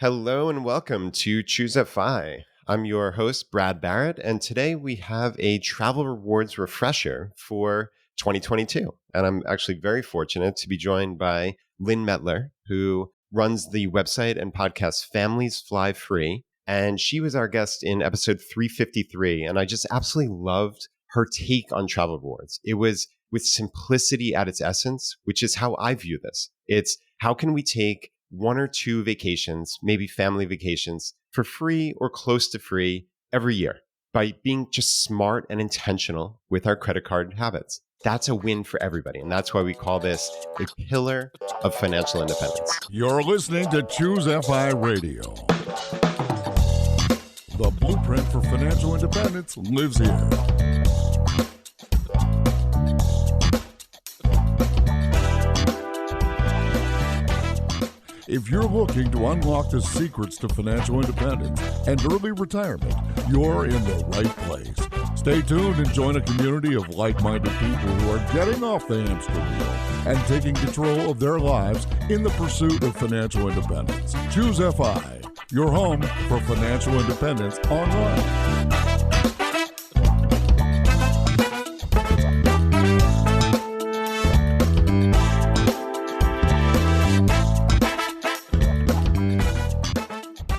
Hello and welcome to Choose FI. I'm your host, Brad Barrett, and today we have a travel rewards refresher for 2022. And I'm actually very fortunate to be joined by Lynn Mettler, who runs the website and podcast Families Fly Free. And she was our guest in episode 353. And I just absolutely loved her take on travel rewards. It was with simplicity at its essence, which is how I view this. It's how can we take one or two vacations, maybe family vacations, for free or close to free every year by being just smart and intentional with our credit card habits. That's a win for everybody. And that's why we call this a pillar of financial independence. You're listening to Choose FI Radio. The blueprint for financial independence lives here. If you're looking to unlock the secrets to financial independence and early retirement, you're in the right place. Stay tuned and join a community of like-minded people who are getting off the hamster wheel and taking control of their lives in the pursuit of financial independence. Choose FI, your home for financial independence online.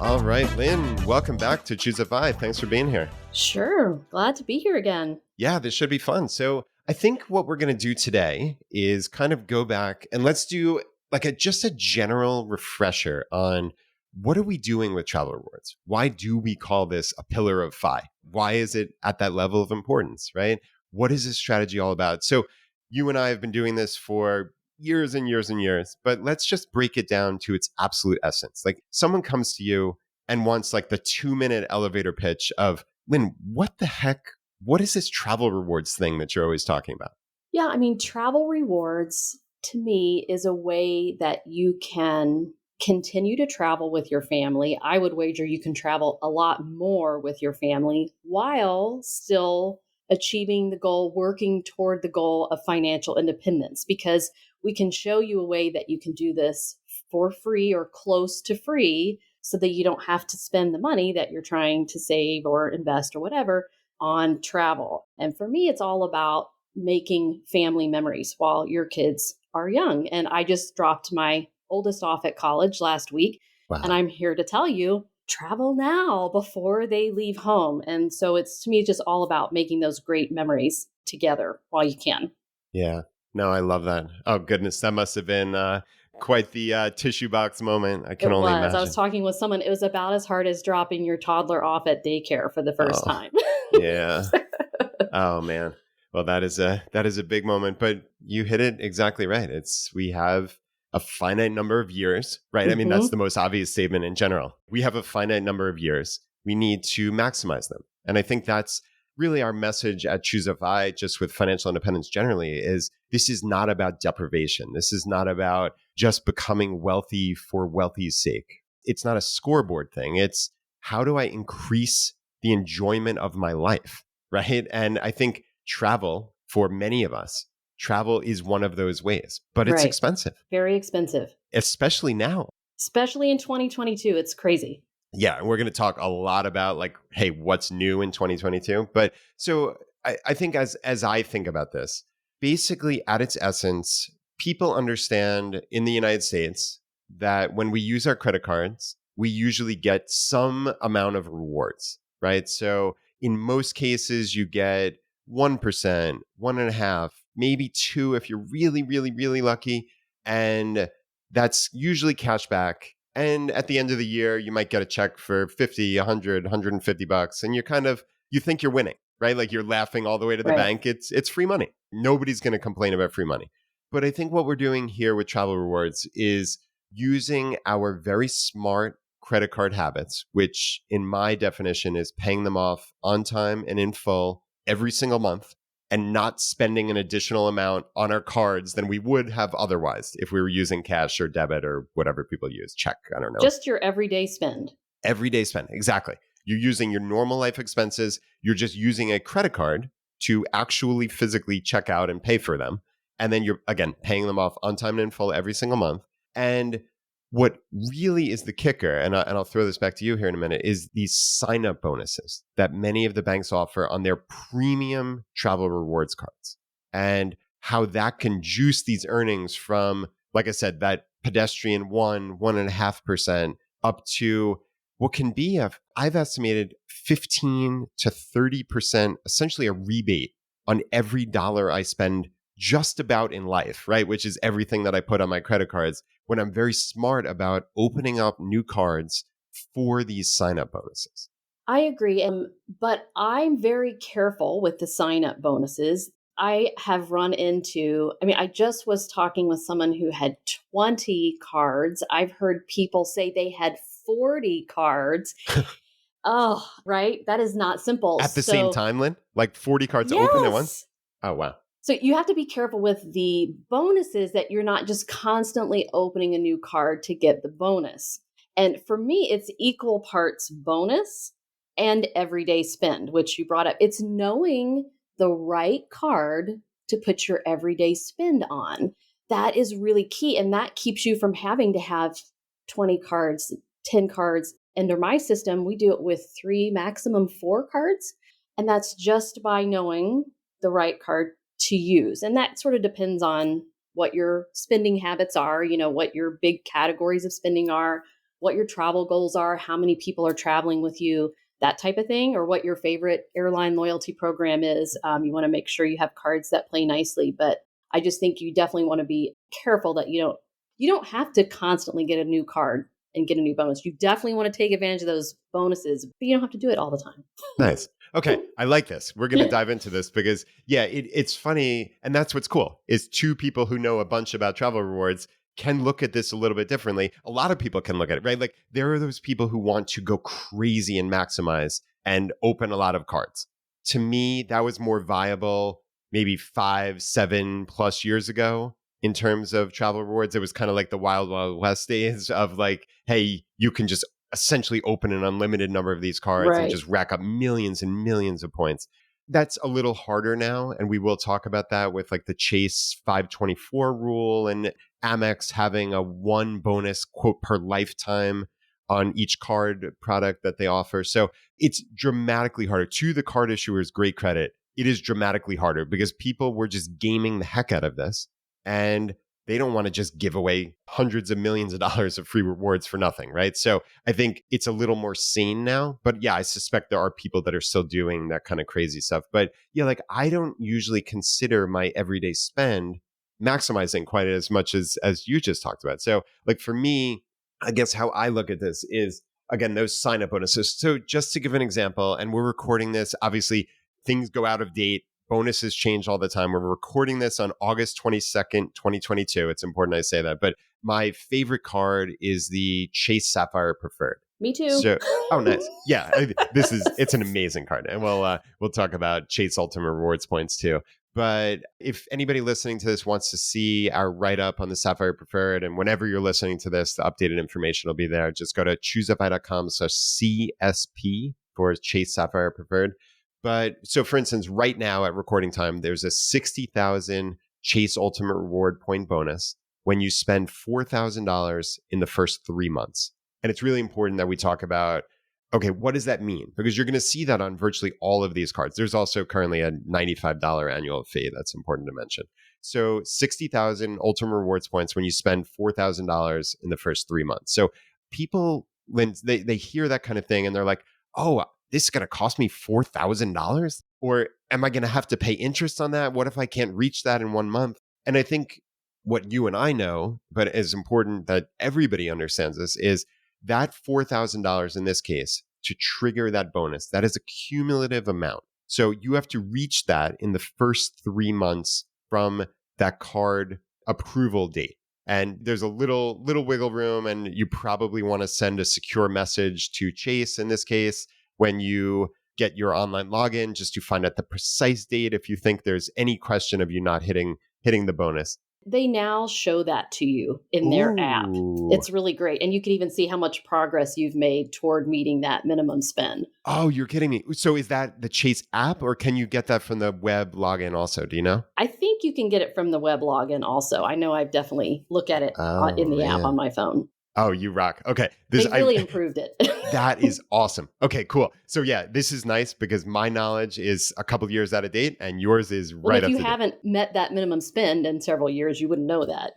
All right, Lynn, welcome back to Choose FI. Thanks for being here. Sure. Glad to be here again. Yeah, this should be fun. So I think what we're going to do today is kind of go back and let's do like just a general refresher on what are we doing with travel rewards? Why do we call this a pillar of FI? Why is it at that level of importance, right? What is this strategy all about? So you and I have been doing this for years and years and years, but let's just break it down to its absolute essence. Like someone comes to you and wants like the 2-minute elevator pitch of, Lynn, what the heck? What is this travel rewards thing that you're always talking about? Yeah, I mean, travel rewards to me is a way that you can continue to travel with your family. I would wager you can travel a lot more with your family while still achieving the goal, working toward the goal of financial independence, because we can show you a way that you can do this for free or close to free so that you don't have to spend the money that you're trying to save or invest or whatever on travel. And for me, it's all about making family memories while your kids are young. And I just dropped my oldest off at college last week. Wow. And I'm here to tell you, travel now before they leave home. And so it's, to me, just all about making those great memories together while you can. Yeah. No, I love that. Oh, goodness. That must have been quite the tissue box moment. I can only imagine. I was talking with someone. It was about as hard as dropping your toddler off at daycare for the first time. Yeah. Oh, man. Well, that is a big moment, but you hit it exactly right. We have a finite number of years, right? I mean, that's the most obvious statement in general. We have a finite number of years. We need to maximize them. And I think that's really our message at Choose FI, just with financial independence generally, is this is not about deprivation. This is not about just becoming wealthy for wealthy's sake. It's not a scoreboard thing. It's how do I increase the enjoyment of my life, right? And I think travel, for many of us, travel is one of those ways, but it's expensive. Very expensive. Especially now. Especially in 2022. It's crazy. Yeah, and we're going to talk a lot about like, hey, what's new in 2022? But so I think as I think about this, basically at its essence, people understand in the United States that when we use our credit cards, we usually get some amount of rewards, right? So in most cases, you get 1%, 1.5%, maybe 2% if you're really, really, really lucky. And that's usually cash back. And at the end of the year, you might get a check for 50, 100, 150 bucks. And you think you're winning, right? Like you're laughing all the way to the bank. It's free money. Nobody's going to complain about free money. But I think what we're doing here with travel rewards is using our very smart credit card habits, which in my definition is paying them off on time and in full every single month, and not spending an additional amount on our cards than we would have otherwise if we were using cash or debit or whatever people use, check, I don't know. Just your everyday spend. Everyday spend, exactly. You're using your normal life expenses. You're just using a credit card to actually physically check out and pay for them. And then you're, again, paying them off on time and in full every single month. And what really is the kicker, and I'll throw this back to you here in a minute, is these sign-up bonuses that many of the banks offer on their premium travel rewards cards, and how that can juice these earnings from, like I said, that pedestrian 1.5% up to what can be, I've estimated 15 to 30%, essentially a rebate on every dollar I spend just about in life, right? Which is everything that I put on my credit cards, when I'm very smart about opening up new cards for these sign-up bonuses. I agree. But I'm very careful with the sign up bonuses. I have run into, I just was talking with someone who had 20 cards. I've heard people say they had 40 cards. Oh, right. That is not simple. At the same time, Lynn? Like 40 cards open at once? Oh, wow. So you have to be careful with the bonuses, that you're not just constantly opening a new card to get the bonus. And for me, it's equal parts bonus and everyday spend, which you brought up. It's knowing the right card to put your everyday spend on. That is really key. And that keeps you from having to have 20 cards, 10 cards. Under my system, we do it with 3, maximum 4 cards. And that's just by knowing the right card to use. And that sort of depends on what your spending habits are, what your big categories of spending are, what your travel goals are, how many people are traveling with you, that type of thing, or what your favorite airline loyalty program is. You want to make sure you have cards that play nicely. But I just think you definitely want to be careful that you don't have to constantly get a new card and get a new bonus. You definitely want to take advantage of those bonuses, but you don't have to do it all the time. Nice. Okay, I like this. We're going to dive into this because, it's funny. And that's what's cool, is two people who know a bunch about travel rewards can look at this a little bit differently. A lot of people can look at it, right? Like, there are those people who want to go crazy and maximize and open a lot of cards. To me, that was more viable maybe 5, 7 plus years ago. In terms of travel rewards, it was kind of like the wild, wild west days of like, hey, you can just essentially open an unlimited number of these cards and just rack up millions and millions of points. That's a little harder now. And we will talk about that with like the Chase 524 rule and Amex having a 1 bonus quote per lifetime on each card product that they offer. So it's dramatically harder. To the card issuers, great credit. It is dramatically harder because people were just gaming the heck out of this. And they don't want to just give away hundreds of millions of dollars of free rewards for nothing, right? So I think it's a little more sane now. But I suspect there are people that are still doing that kind of crazy stuff. But like, I don't usually consider my everyday spend maximizing quite as much as you just talked about. So like for me, I guess how I look at this is, again, those sign up bonuses. So just to give an example, and we're recording this, obviously things go out of date. Bonuses change all the time. We're recording this on August 22nd, 2022. It's important I say that. But my favorite card is the Chase Sapphire Preferred. Me too. So, oh, nice. Yeah, it's an amazing card. And we'll talk about Chase Ultimate Rewards points too. But if anybody listening to this wants to see our write-up on the Sapphire Preferred, and whenever you're listening to this, the updated information will be there. Just go to choosefy.com/CSP for Chase Sapphire Preferred. But so, for instance, right now at recording time, there's a 60,000 Chase Ultimate Reward point bonus when you spend $4,000 in the first 3 months. And it's really important that we talk about, okay, what does that mean? Because you're going to see that on virtually all of these cards. There's also currently a $95 annual fee. That's important to mention. So 60,000 Ultimate Rewards points when you spend $4,000 in the first 3 months. So people, Lynn, they hear that kind of thing and they're like, oh, this is going to cost me $4,000? Or am I going to have to pay interest on that? What if I can't reach that in 1 month? And I think what you and I know, but it's important that everybody understands this, is that $4,000 in this case, to trigger that bonus, that is a cumulative amount. So you have to reach that in the first 3 months from that card approval date. And there's a little wiggle room, and you probably want to send a secure message to Chase in this case when you get your online login, just to find out the precise date if you think there's any question of you not hitting the bonus. They now show that to you in their app. It's really great. And you can even see how much progress you've made toward meeting that minimum spend. Oh, you're kidding me. So is that the Chase app, or can you get that from the web login also? Do you know? I think you can get it from the web login also. I know I've definitely looked at it in the app on my phone. Oh, you rock. Okay. They really improved it. That is awesome. Okay, cool. So yeah, this is nice because my knowledge is a couple of years out of date and yours is Well, right if up you to date. haven't met that minimum spend in several years, you wouldn't know that,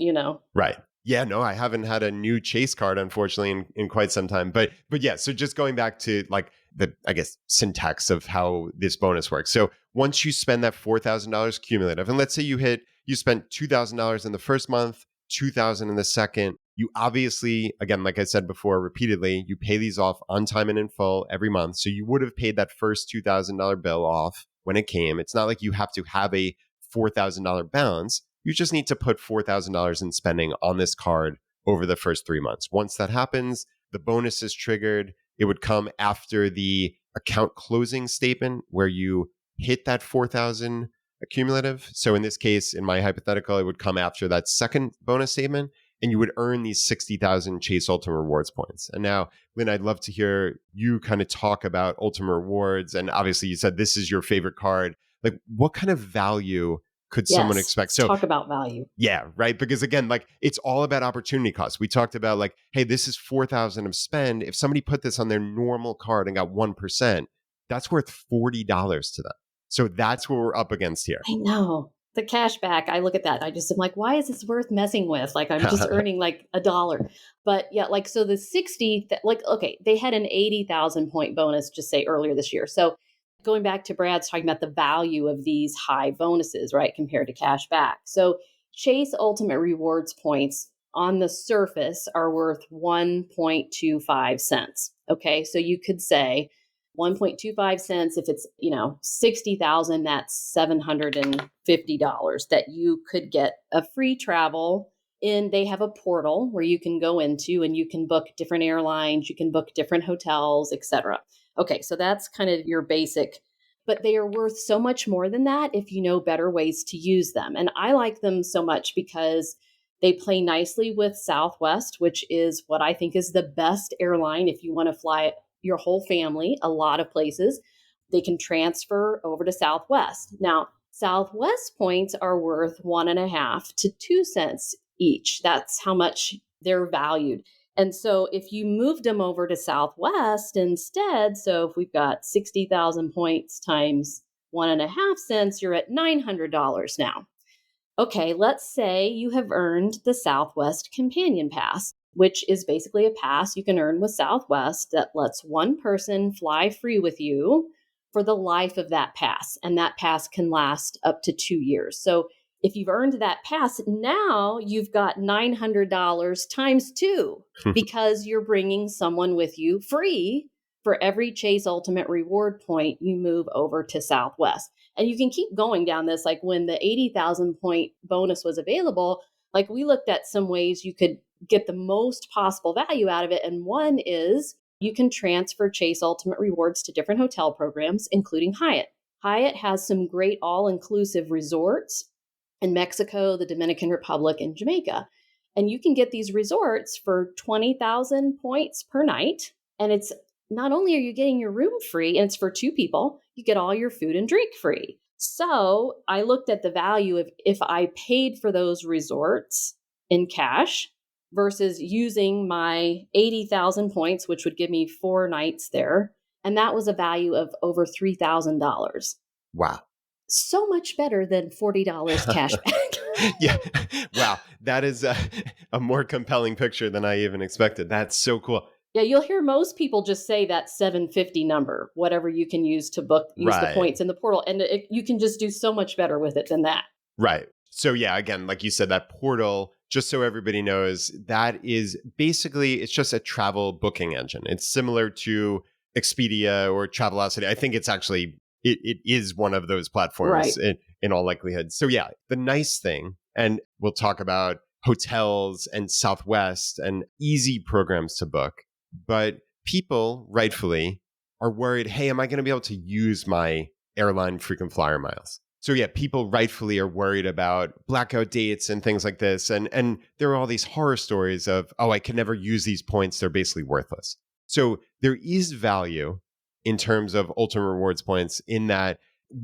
Right. Yeah, no, I haven't had a new Chase card, unfortunately, in quite some time. But yeah, so just going back to like the, I guess, syntax of how this bonus works. So once you spend that $4,000 cumulative, and let's say you spent $2,000 in the first month, 2,000 in the second, you obviously, again, like I said before, repeatedly, you pay these off on time and in full every month. So you would have paid that first $2,000 bill off when it came. It's not like you have to have a $4,000 balance. You just need to put $4,000 in spending on this card over the first 3 months. Once that happens, the bonus is triggered. It would come after the account closing statement where you hit that 4,000 cumulative. So in this case, in my hypothetical, it would come after that second bonus statement and you would earn these 60,000 Chase Ultimate Rewards points. And now, Lynn, I'd love to hear you kind of talk about Ultimate Rewards. And obviously you said this is your favorite card. Like what kind of value could someone Yes, expect? let's So talk about value. yeah, right. Because again, like it's all about opportunity cost. We talked about like, hey, this is 4,000 of spend. If somebody put this on their normal card and got 1%, that's worth $40 to them. So that's what we're up against here. I know. The cash back, I look at that. I'm like, why is this worth messing with? Like, I'm just earning like $1. But yeah, like, so the 60, like, okay, they had an 80,000 point bonus, just say earlier this year. So going back to Brad's talking about the value of these high bonuses, right, compared to cash back. So Chase Ultimate Rewards points on the surface are worth 1.25 cents. Okay. So you could say, 1.25 cents. If it's, 60,000, that's $750 that you could get a free travel in. They have a portal where you can go into and you can book different airlines, you can book different hotels, etc. Okay, so that's kind of your basic, but they are worth so much more than that if you know better ways to use them. And I like them so much because they play nicely with Southwest, which is what I think is the best airline if you want to fly your whole family, a lot of places. They can transfer over to Southwest. Now, Southwest points are worth 1.5 to 2 cents each. That's how much they're valued. And so if you moved them over to Southwest instead, so if we've got 60,000 points times 1.5 cents, you're at $900 now. Okay, let's say you have earned the Southwest Companion Pass, which is basically a pass you can earn with Southwest that lets one person fly free with you for the life of that pass. And that pass can last up to 2 years. So if you've earned that pass, now you've got $900 times 2 because you're bringing someone with you free for every Chase Ultimate Reward point you move over to Southwest. And you can keep going down this. Like when the 80,000 point bonus was available, like we looked at some ways you could get the most possible value out of it. And one is you can transfer Chase Ultimate Rewards to different hotel programs, including Hyatt. Hyatt has some great all-inclusive resorts in Mexico, the Dominican Republic, and Jamaica. And you can get these resorts for 20,000 points per night. And it's not only are you getting your room free, and it's for 2 people, you get all your food and drink free. So I looked at the value of if I paid for those resorts in cash versus using my 80,000 points, which would give me 4 nights there. And that was a value of over $3,000. Wow. So much better than $40 cash back. Yeah. Wow. That is a more compelling picture than I even expected. That's so cool. Yeah, you'll hear most people just say that 750 number, whatever you can use to use the points in the portal. And you can just do so much better with it than that. Right. So yeah, again, like you said, that portal, just so everybody knows, that is basically, it's just a travel booking engine. It's similar to Expedia or Travelocity. I think it's actually, it is one of those platforms in all likelihood. So yeah, the nice thing, and we'll talk about hotels and Southwest and easy programs to book, but people rightfully are worried, hey, am I going to be able to use my airline frequent flyer miles? So yeah, people rightfully are worried about blackout dates and things like this. And there are all these horror stories of, oh, I can never use these points. They're basically worthless. So there is value in terms of Ultimate Rewards points in that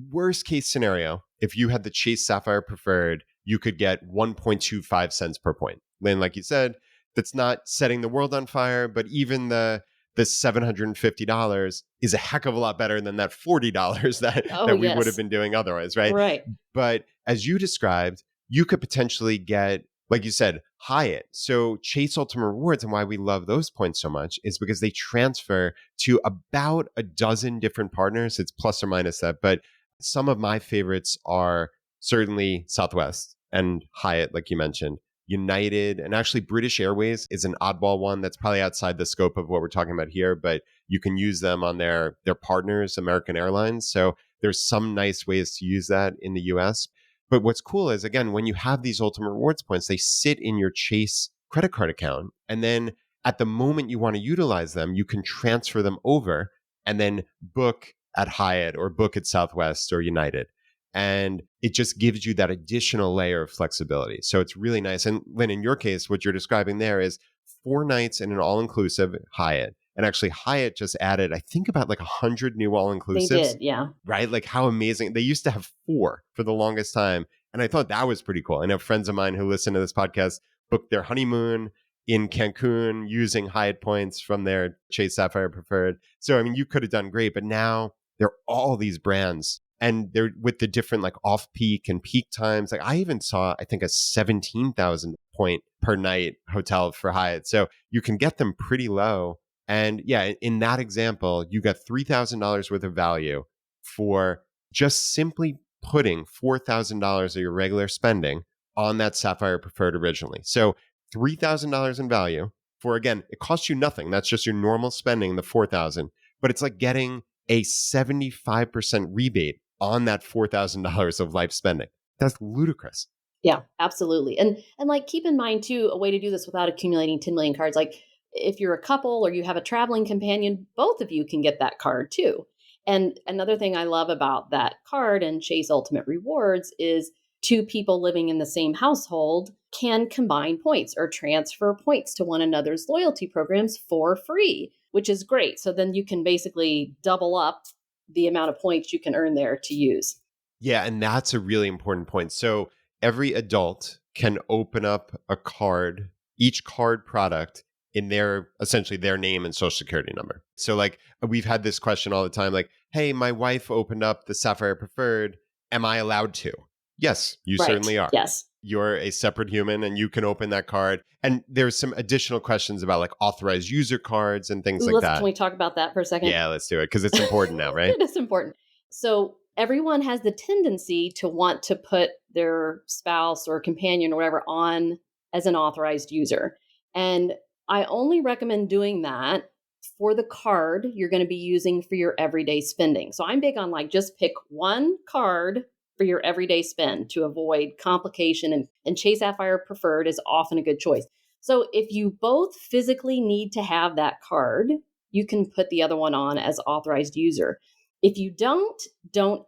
worst case scenario, if you had the Chase Sapphire Preferred, you could get 1.25 cents per point. Lynn, like you said, that's not setting the world on fire, but even the $750 is a heck of a lot better than that $40 Oh, that we would have yes. been doing otherwise, right? Right. But as you described, you could potentially get, like you said, Hyatt. So Chase Ultimate Rewards, and why we love those points so much is because they transfer to about a dozen different partners. It's plus or minus that. But some of my favorites are certainly Southwest and Hyatt, like you mentioned. United, and actually British Airways is an oddball one that's probably outside the scope of what we're talking about here, but you can use them on their partners, American Airlines. So there's some nice ways to use that in the US. But what's cool is, again, when you have these Ultimate Rewards points, they sit in your Chase credit card account. And then at the moment you want to utilize them, you can transfer them over and then book at Hyatt or book at Southwest or United. And it just gives you that additional layer of flexibility. So it's really nice. And Lynn, in your case, what you're describing there is 4 nights in an all-inclusive Hyatt. And actually, Hyatt just added, I think, about like 100 new all-inclusives. They did, yeah. Right? Like how amazing. They used to have 4 for the longest time. And I thought that was pretty cool. I know friends of mine who listen to this podcast booked their honeymoon in Cancun using Hyatt points from their Chase Sapphire Preferred. So, I mean, you could have done great, but now there are all these brands and they're with the different like off peak and peak times. Like I even saw, I think, a 17,000 point per night hotel for Hyatt. So you can get them pretty low. And yeah, in that example, you got $3,000 worth of value for just simply putting $4,000 of your regular spending on that Sapphire Preferred originally. So $3,000 in value for, again, it costs you nothing. That's just your normal spending, the $4,000, but it's like getting a 75% rebate on that $4,000 of life spending. That's ludicrous. Yeah, absolutely. And like keep in mind too, a way to do this without accumulating 10 million cards. Like if you're a couple or you have a traveling companion, both of you can get that card too. And another thing I love about that card and Chase Ultimate Rewards is 2 people living in the same household can combine points or transfer points to one another's loyalty programs for free, which is great. So then you can basically double up the amount of points you can earn there to use. Yeah, and that's a really important point. So every adult can open up a card, each card product in their, essentially their name and social security number. So like we've had this question all the time, like, hey, my wife opened up the Sapphire Preferred. Am I allowed to? Yes, you Right. certainly are. Yes. You're a separate human and you can open that card. And there's some additional questions about like authorized user cards and things like that. Can we talk about that for a second? Yeah, let's do it because it's important now, right? It is important. So everyone has the tendency to want to put their spouse or companion or whatever on as an authorized user. And I only recommend doing that for the card you're going to be using for your everyday spending. So I'm big on like just pick one card for your everyday spend to avoid complication. And Chase Sapphire Preferred is often a good choice. So if you both physically need to have that card, you can put the other one on as authorized user. If you don't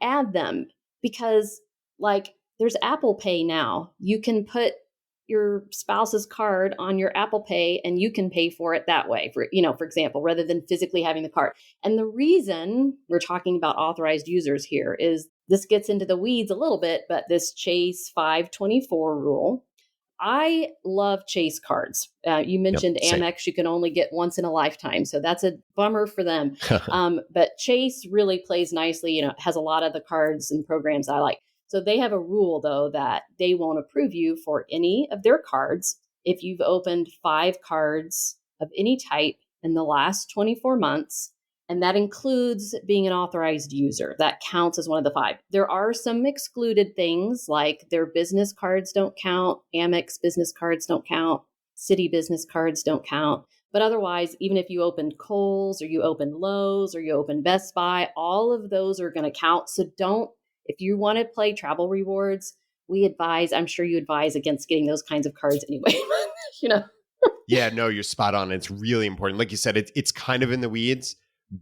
add them because like there's Apple Pay now. You can put your spouse's card on your Apple Pay and you can pay for it that way, for example, rather than physically having the card. And the reason we're talking about authorized users here is this gets into the weeds a little bit, but this Chase 524 rule. I love Chase cards. You mentioned Amex, you can only get once in a lifetime. So that's a bummer for them. But Chase really plays nicely, has a lot of the cards and programs I like. So they have a rule, though, that they won't approve you for any of their cards if you've opened 5 cards of any type in the last 24 months. And that includes being an authorized user. That counts as one of the 5. There are some excluded things like their business cards don't count. Amex business cards don't count. Citi business cards don't count. But otherwise, even if you opened Kohl's or you opened Lowe's or you opened Best Buy, all of those are going to count. So if you want to play travel rewards, I'm sure you advise against getting those kinds of cards anyway. Yeah, no, you're spot on. It's really important. Like you said, it's kind of in the weeds.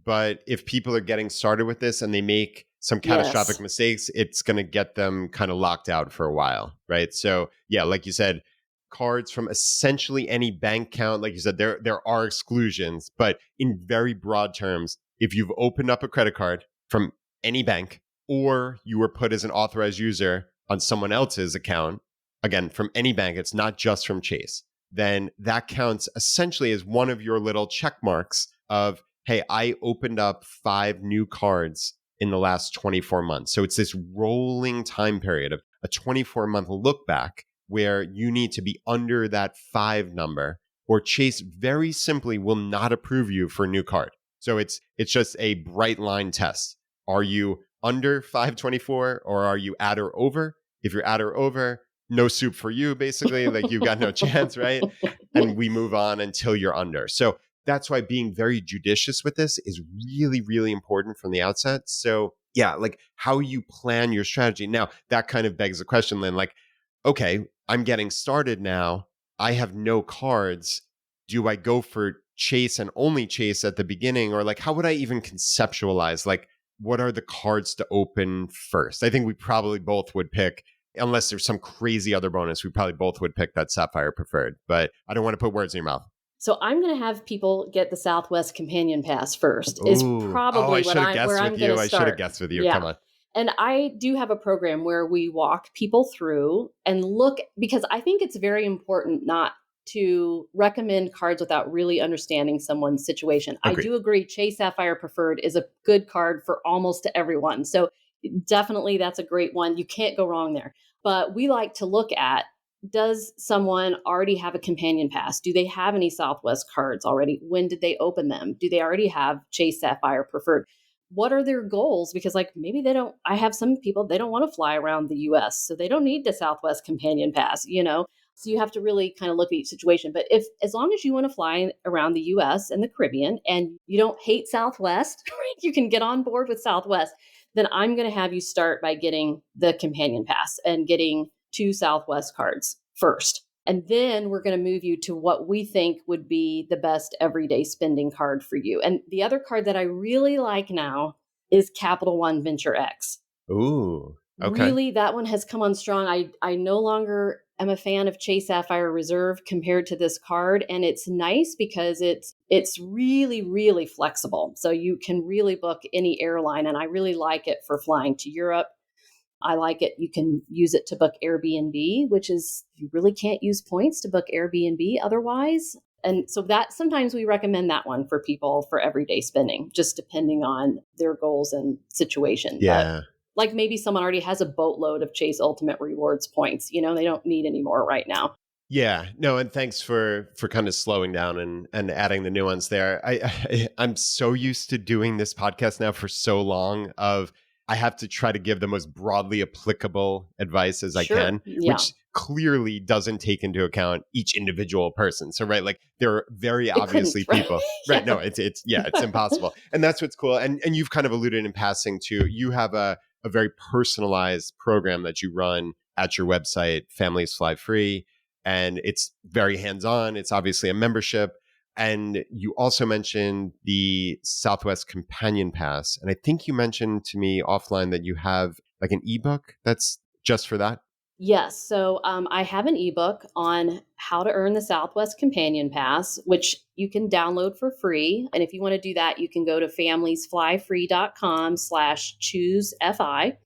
But if people are getting started with this and they make some catastrophic mistakes, it's going to get them kind of locked out for a while, right? So yeah, like you said, cards from essentially any bank account, like you said, there are exclusions, but in very broad terms, if you've opened up a credit card from any bank or you were put as an authorized user on someone else's account, again, from any bank, it's not just from Chase. then that counts essentially as one of your little check marks of, hey, I opened up 5 new cards in the last 24 months. So it's this rolling time period of a 24-month look back where you need to be under that 5 number, or Chase very simply will not approve you for a new card. So it's just a bright line test. Are you under 524 or are you at or over? If you're at or over, no soup for you, basically. Like you've got no chance, right? And we move on until you're under. So that's why being very judicious with this is really, really important from the outset. So yeah, like how you plan your strategy. Now, that kind of begs the question, Lynn, like, okay, I'm getting started now. I have no cards. Do I go for Chase and only Chase at the beginning? Or like, how would I even conceptualize, like, what are the cards to open first? I think we probably both would pick, unless there's some crazy other bonus, we probably both would pick that Sapphire Preferred. But I don't want to put words in your mouth. So I'm going to have people get the Southwest Companion Pass first. Is probably where I'm going to start. I should have guessed with you. Yeah. Come on. And I do have a program where we walk people through and look, because I think it's very important not to recommend cards without really understanding someone's situation. Agreed. I do agree Chase Sapphire Preferred is a good card for almost everyone. So definitely that's a great one. You can't go wrong there. But we like to look at, does someone already have a companion pass? Do they have any Southwest cards already? When did they open them? Do they already have Chase Sapphire Preferred? What are their goals? Because like maybe they don't, I have some people, they don't want to fly around the US, so they don't need the Southwest Companion Pass, you know? So you have to really kind of look at each situation. But if, as long as you want to fly around the US and the Caribbean and you don't hate Southwest, you can get on board with Southwest, then I'm going to have you start by getting the companion pass and getting 2 Southwest cards first. And then we're going to move you to what we think would be the best everyday spending card for you. And the other card that I really like now is Capital One Venture X. Ooh, okay. Really, that one has come on strong. I no longer am a fan of Chase Sapphire Reserve compared to this card. And it's nice because it's really, really flexible. So you can really book any airline. And I really like it for flying to Europe. I like it. You can use it to book Airbnb, which is, you really can't use points to book Airbnb otherwise. And so that sometimes we recommend that one for people for everyday spending, just depending on their goals and situation. Yeah. But like maybe someone already has a boatload of Chase Ultimate Rewards points, you know, they don't need any more right now. Yeah, no, and thanks for kind of slowing down and adding the nuance there. I'm so used to doing this podcast now for so long of I have to try to give the most broadly applicable advice as I can, Yeah. which clearly doesn't take into account each individual person. So, right, like there are very obviously people, right? No, it's impossible. And that's what's cool. And you've kind of alluded in passing to, you have a very personalized program that you run at your website, Families Fly Free. And it's very hands-on. It's obviously a membership. And you also mentioned the Southwest Companion Pass. And I think you mentioned to me offline that you have like an ebook that's just for that. Yes. So I have an ebook on how to earn the Southwest Companion Pass, which you can download for free. And if you want to do that, you can go to familiesflyfree.com/choosefi.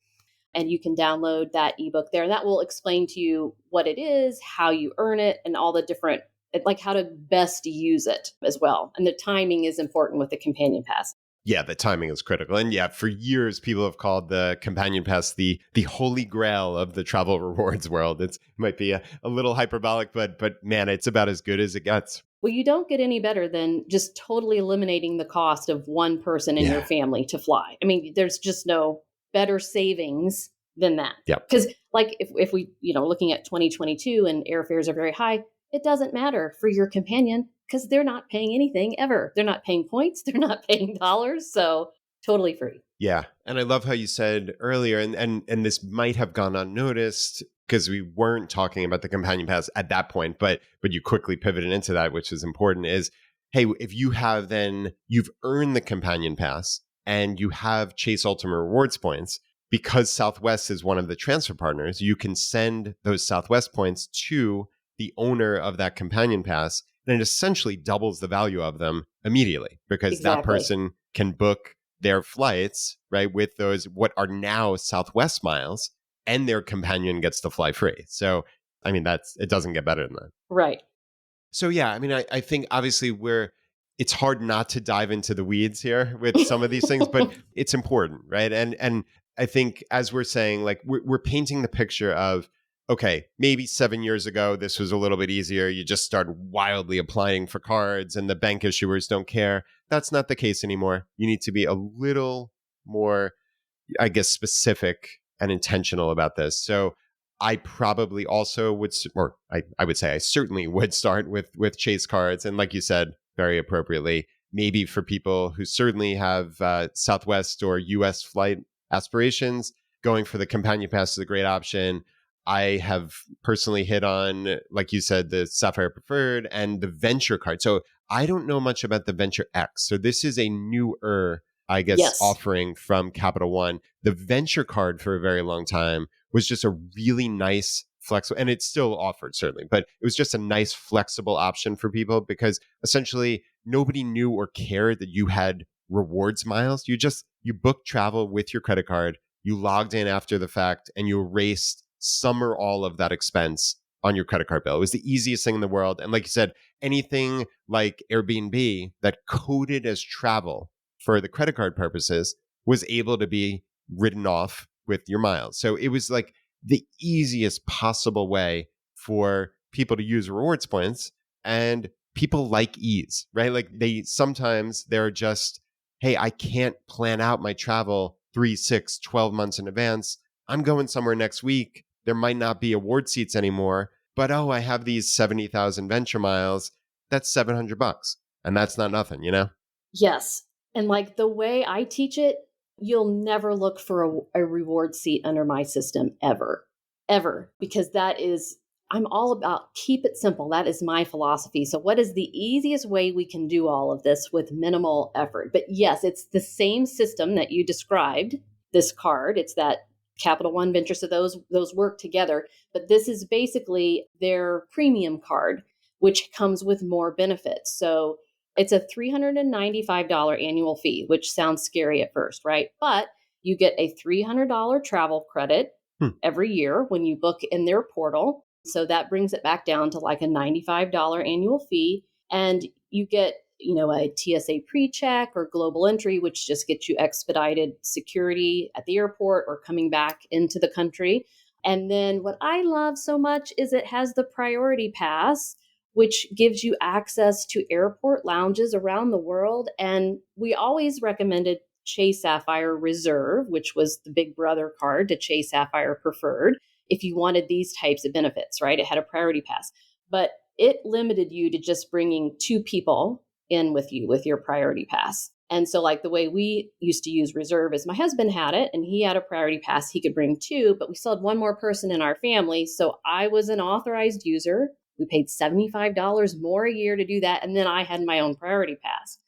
And you can download that ebook there. That will explain to you what it is, how you earn it, and all the different, like how to best use it as well. And the timing is important with the Companion Pass. Yeah, the timing is critical. And yeah, for years, people have called the Companion Pass the holy grail of the travel rewards world. It might be a little hyperbolic, but man, it's about as good as it gets. Well, you don't get any better than just totally eliminating the cost of one person in your family to fly. I mean, there's just no better savings than that. Yeah. Because like if we, looking at 2022 and airfares are very high, it doesn't matter for your companion because they're not paying anything ever. They're not paying points. They're not paying dollars. So totally free. Yeah. And I love how you said earlier, and this might have gone unnoticed because we weren't talking about the Companion Pass at that point, but you quickly pivoted into that, which is important, is, hey, if you've earned the Companion Pass, and you have Chase Ultimate Rewards points, because Southwest is one of the transfer partners, you can send those Southwest points to the owner of that Companion Pass, and it essentially doubles the value of them immediately because that person can book their flights, right, with those what are now Southwest miles, and their companion gets to fly free. So, I mean, it doesn't get better than that. Right. So yeah, I mean, I think obviously it's hard not to dive into the weeds here with some of these things, but it's important, right? And I think as we're saying, like we're painting the picture of, okay, maybe 7 years ago this was a little bit easier. You just start wildly applying for cards, and the bank issuers don't care. That's not the case anymore. You need to be a little more, I guess, specific and intentional about this. So I probably also or I would say I certainly would start with Chase cards. And like you said, very appropriately, maybe for people who certainly have Southwest or US flight aspirations, going for the Companion Pass is a great option. I have personally hit on, like you said, the Sapphire Preferred and the Venture card. So I don't know much about the Venture X. So this is a newer, I guess, Yes. offering from Capital One. The Venture card for a very long time was just a really nice, flexible, and it's still offered certainly, but it was just a nice, flexible option for people because essentially nobody knew or cared that you had rewards miles. You booked travel with your credit card, you logged in after the fact, and you erased some or all of that expense on your credit card bill. It was the easiest thing in the world. And like you said, anything like Airbnb that coded as travel for the credit card purposes was able to be written off with your miles. So it was like the easiest possible way for people to use rewards points, and people like ease, right? Like they're just, hey, I can't plan out my travel 3, 6, 12 months in advance. I'm going somewhere next week. There might not be award seats anymore, but oh, I have these 70,000 venture miles. That's $700. And that's not nothing, you know? Yes. And like the way I teach it, you'll never look for a reward seat under my system ever, ever, because I'm all about keep it simple. That is my philosophy. So, what is the easiest way we can do all of this with minimal effort? But yes, it's the same system that you described, this card. It's that Capital One Venture. So, those work together. But this is basically their premium card, which comes with more benefits. So, it's a $395 annual fee, which sounds scary at first, right? But you get a $300 travel credit every year when you book in their portal. So that brings it back down to like a $95 annual fee. And you get, a TSA pre-check or global entry, which just gets you expedited security at the airport or coming back into the country. And then what I love so much is it has the priority pass, which gives you access to airport lounges around the world. And we always recommended Chase Sapphire Reserve, which was the big brother card to Chase Sapphire Preferred, if you wanted these types of benefits, right? It had a priority pass, but it limited you to just bringing 2 people in with you with your priority pass. And so like the way we used to use Reserve is my husband had it and he had a priority pass. He could bring 2, but we still had one more person in our family. So I was an authorized user. We paid $75 more a year to do that. And then I had my own priority pass.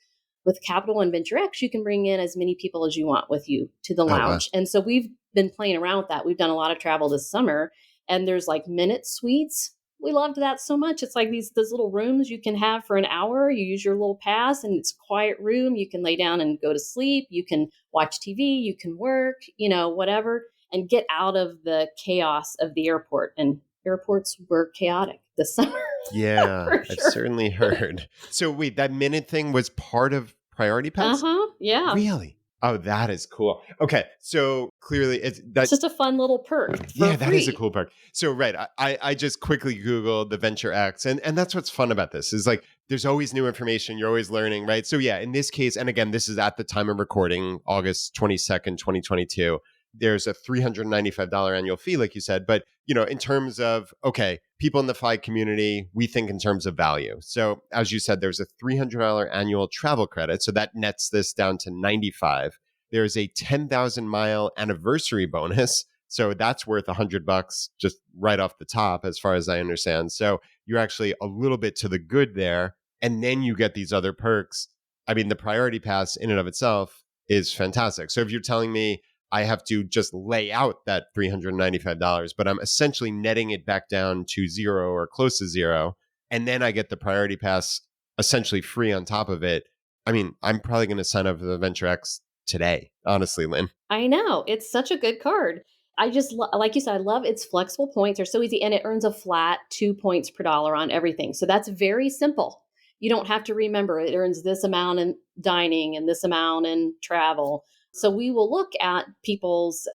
With Capital One Venture X, you can bring in as many people as you want with you to the Oh, wow. lounge. And so we've been playing around with that. We've done a lot of travel this summer, and there's like minute suites. We loved that so much. It's like these little rooms you can have for an hour. You use your little pass, and it's a quiet room. You can lay down and go to sleep. You can watch TV. You can work, whatever, and get out of the chaos of the airport. And airports were chaotic this summer. Yeah, For I've sure. certainly heard. So wait, that minute thing was part of Priority Pass? Yeah. Really? Oh, that is cool. Okay, so clearly It's just a fun little perk for yeah, that free. is a cool perk. So right, I just quickly Googled the Venture X, and that's what's fun about this is like there's always new information, you're always learning, right? So yeah, in this case, and again, this is at the time of recording, August 22nd, 2022. There's a $395 annual fee, like you said. But, in terms of, okay, people in the FI community, we think in terms of value. So as you said, there's a $300 annual travel credit. So that nets this down to 95. There's a 10,000 mile anniversary bonus. So that's worth $100 just right off the top, as far as I understand. So you're actually a little bit to the good there. And then you get these other perks. I mean, the priority pass in and of itself is fantastic. So if you're telling me I have to just lay out that $395, but I'm essentially netting it back down to 0 or close to 0. And then I get the priority pass essentially free on top of it. I mean, I'm probably going to sign up for the Venture X today, honestly, Lynn. I know. It's such a good card. I just, like you said, I love its flexible points. They're so easy, and it earns a flat 2 points per dollar on everything. So that's very simple. You don't have to remember it earns this amount in dining and this amount in travel. So we will look at people's,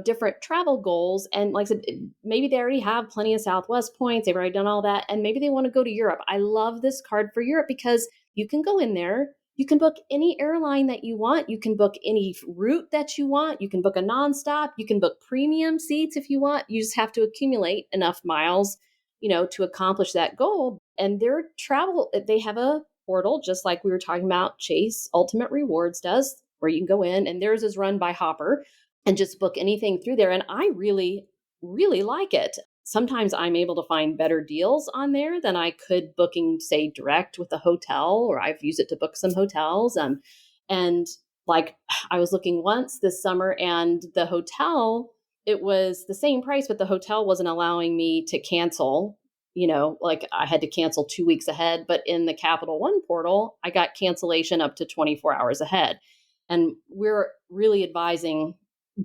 different travel goals. And like I said, maybe they already have plenty of Southwest points. They've already done all that. And maybe they want to go to Europe. I love this card for Europe because you can go in there. You can book any airline that you want. You can book any route that you want. You can book a nonstop. You can book premium seats if you want. You just have to accumulate enough miles, to accomplish that goal. And their travel, they have a portal, just like we were talking about Chase Ultimate Rewards does, where you can go in, and theirs is run by Hopper, and just book anything through there. And I really, really like it. Sometimes I'm able to find better deals on there than I could booking, say, direct with a hotel, or I've used it to book some hotels. And like I was looking once this summer, and the hotel, it was the same price, but the hotel wasn't allowing me to cancel. Like I had to cancel 2 weeks ahead. But in the Capital One portal, I got cancellation up to 24 hours ahead. And we're really advising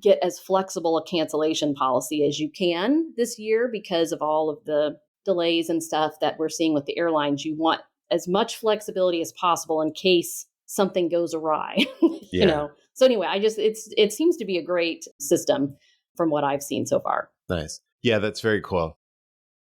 get as flexible a cancellation policy as you can this year because of all of the delays and stuff that we're seeing with the airlines. You want as much flexibility as possible in case something goes awry. Yeah. So anyway, it seems to be a great system from what I've seen so far. Nice. Yeah, that's very cool.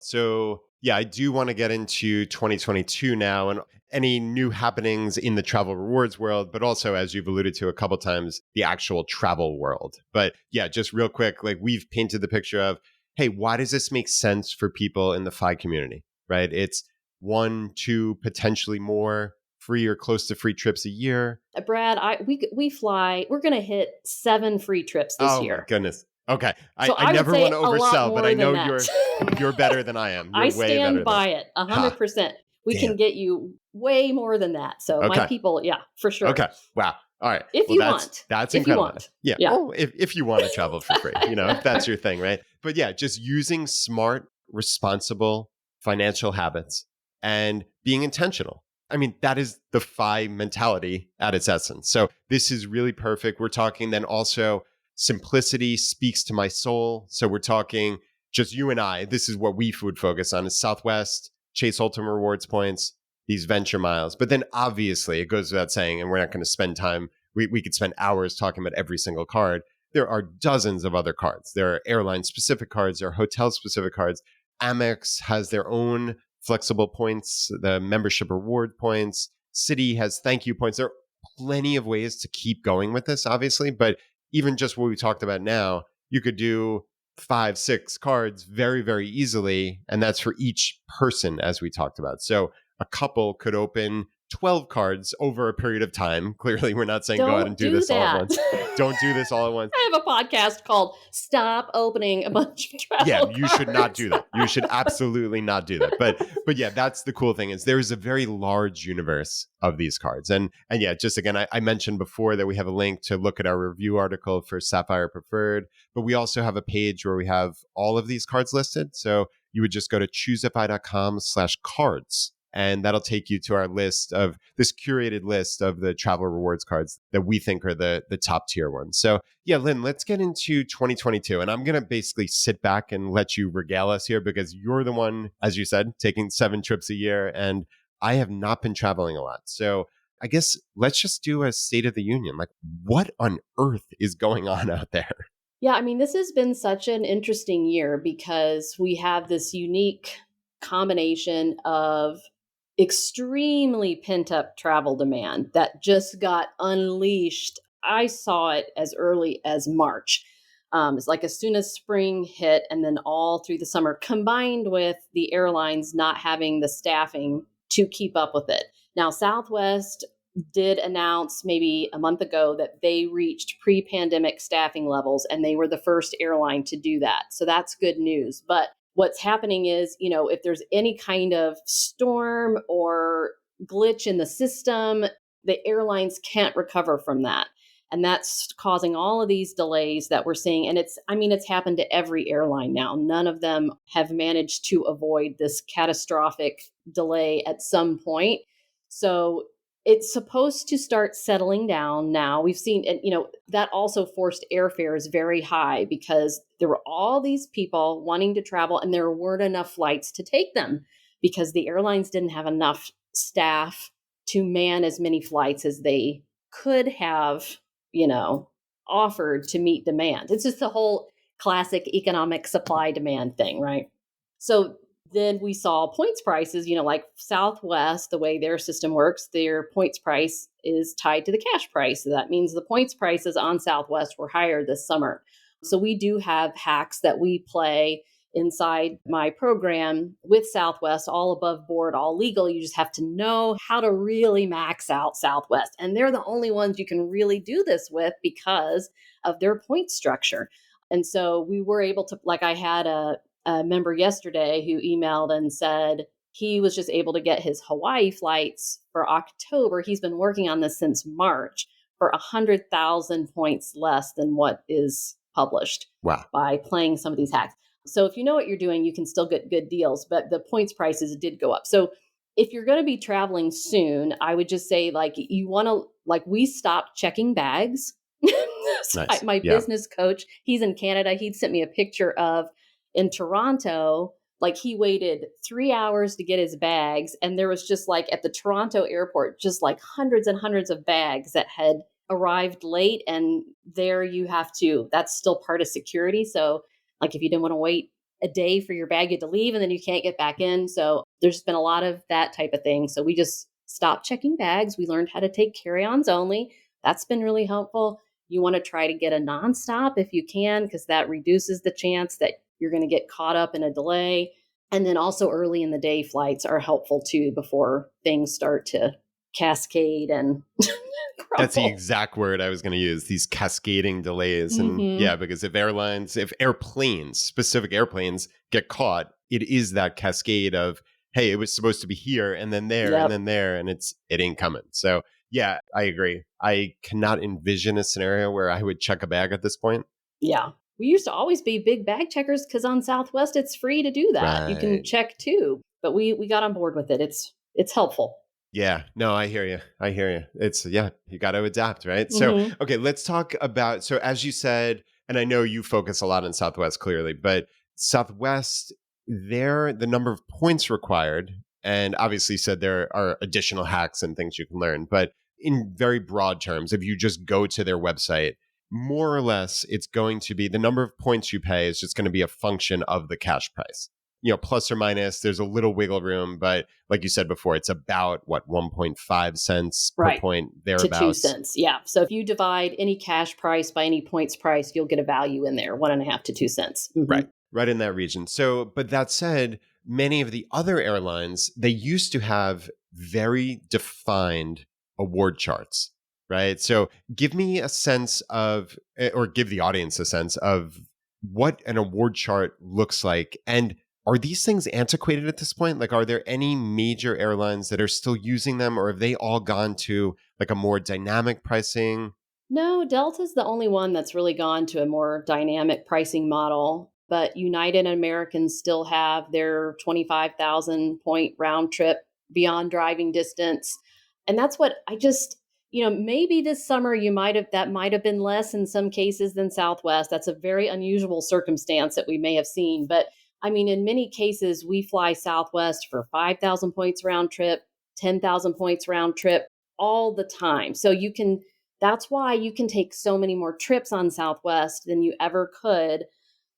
So yeah, I do want to get into 2022 now and any new happenings in the travel rewards world, but also, as you've alluded to a couple times, the actual travel world. But yeah, just real quick, like we've painted the picture of, hey, why does this make sense for people in the FI community, right? It's 1, 2, potentially more free or close to free trips a year. Brad, we fly. We're going to hit 7 free trips this year. Oh my goodness. Okay. So I never want to oversell, but I know that. you're better than I am. You're I way stand better by it 100%. We Damn. can get you way more than that. So my people, yeah, for sure. Okay. Wow. All right. If you want. That's if incredible. You want. Yeah. Yeah. Oh, if you want to travel for free, if that's your thing, right? But yeah, just using smart, responsible financial habits and being intentional. I mean, that is the FI mentality at its essence. So this is really perfect. We're talking then also simplicity speaks to my soul. So we're talking just you and I. This is what we would focus on is Southwest, Chase Ultimate Rewards points, these venture miles. But then obviously it goes without saying, and we're not going to spend time. We could spend hours talking about every single card. There are dozens of other cards. There are airline specific cards. There are hotel specific cards. Amex has their own flexible points, the membership reward points. Citi has thank you points. There are plenty of ways to keep going with this, obviously. But even just what we talked about now, you could do 5, 6 cards very, very easily. And that's for each person, as we talked about. So a couple could open 12 cards over a period of time. Clearly, we're not saying go out and do this all at once. Don't do this all at once. I have a podcast called Stop Opening a Bunch of Travel Yeah, you should Cards. not do that. You should absolutely not do that. But yeah, that's the cool thing is there is a very large universe of these cards. And yeah, just again, I mentioned before that we have a link to look at our review article for Sapphire Preferred, but we also have a page where we have all of these cards listed. So you would just go to choosefi.com/cards. And that'll take you to our list of this curated list of the travel rewards cards that we think are the top tier ones. So yeah, Lynn, let's get into 2022. And I'm going to basically sit back and let you regale us here because you're the one, as you said, taking 7 trips a year. And I have not been traveling a lot. So I guess let's just do a State of the Union. Like what on earth is going on out there? Yeah, I mean, this has been such an interesting year because we have this unique combination of extremely pent up travel demand that just got unleashed. I saw it as early as March. It's like as soon as spring hit and then all through the summer, combined with the airlines not having the staffing to keep up with it. Now, Southwest did announce maybe a month ago that they reached pre-pandemic staffing levels and they were the first airline to do that. So that's good news. But what's happening is, if there's any kind of storm or glitch in the system, the airlines can't recover from that. And that's causing all of these delays that we're seeing. And it's happened to every airline now. None of them have managed to avoid this catastrophic delay at some point. So It's supposed to start settling down now. We've seen, and that also forced airfares very high because there were all these people wanting to travel and there weren't enough flights to take them because the airlines didn't have enough staff to man as many flights as they could have, offered to meet demand. It's just the whole classic economic supply demand thing, right? So then we saw points prices, like Southwest, the way their system works, their points price is tied to the cash price. So that means the points prices on Southwest were higher this summer. So we do have hacks that we play inside my program with Southwest, all above board, all legal. You just have to know how to really max out Southwest. And they're the only ones you can really do this with because of their point structure. And so we were able to, like I had a member yesterday who emailed and said he was just able to get his Hawaii flights for October. He's been working on this since March for 100,000 points less than what is published. Wow. By playing some of these hacks. So if you know what you're doing, you can still get good deals, but the points prices did go up. So if you're going to be traveling soon, I would just say we stopped checking bags. So Nice. my business coach, he's in Canada. He'd sent me a picture of in Toronto, he waited 3 hours to get his bags. And there was just at the Toronto airport, just hundreds and hundreds of bags that had arrived late. And there that's still part of security. So if you didn't want to wait a day for your bag, you had to leave and then you can't get back in. So there's been a lot of that type of thing. So we just stopped checking bags. We learned how to take carry-ons only. That's been really helpful. You want to try to get a nonstop if you can, because that reduces the chance that you're going to get caught up in a delay. And then also early in the day flights are helpful too before things start to cascade and That's the exact word I was going to use, these cascading delays. And because if specific airplanes get caught, it is that cascade of, hey, it was supposed to be here and then there and then there, and it ain't coming. So yeah, I agree. I cannot envision a scenario where I would check a bag at this point. Yeah. We used to always be big bag checkers because on Southwest, it's free to do that. Right. You can check too, but we got on board with it. It's helpful. Yeah, no, I hear you. It's, you got to adapt, right? So, okay, let's talk about, so as you said, and I know you focus a lot on Southwest clearly, but Southwest, the number of points required, and obviously said there are additional hacks and things you can learn, but in very broad terms, if you just go to their website, more or less, it's going to be the number of points you pay is just going to be a function of the cash price. Plus or minus, there's a little wiggle room, but like you said before, it's about 1.5 cents per point, thereabouts. To 2 cents. Yeah. So if you divide any cash price by any points price, you'll get a value in there, 1.5 to 2 cents. Mm-hmm. Right in that region. So, but that said, many of the other airlines, they used to have very defined award charts, right? So give me a sense of, or give the audience a sense of what an award chart looks like. And are these things antiquated at this point? Are there any major airlines that are still using them, or have they all gone to a more dynamic pricing? No, Delta's the only one that's really gone to a more dynamic pricing model, but United and American still have their 25,000 point round trip beyond driving distance. And that's what I just, maybe this summer that might have been less in some cases than Southwest. That's a very unusual circumstance that we may have seen, but I mean, in many cases, we fly Southwest for 5,000 points round trip, 10,000 points round trip all the time. So that's why you can take so many more trips on Southwest than you ever could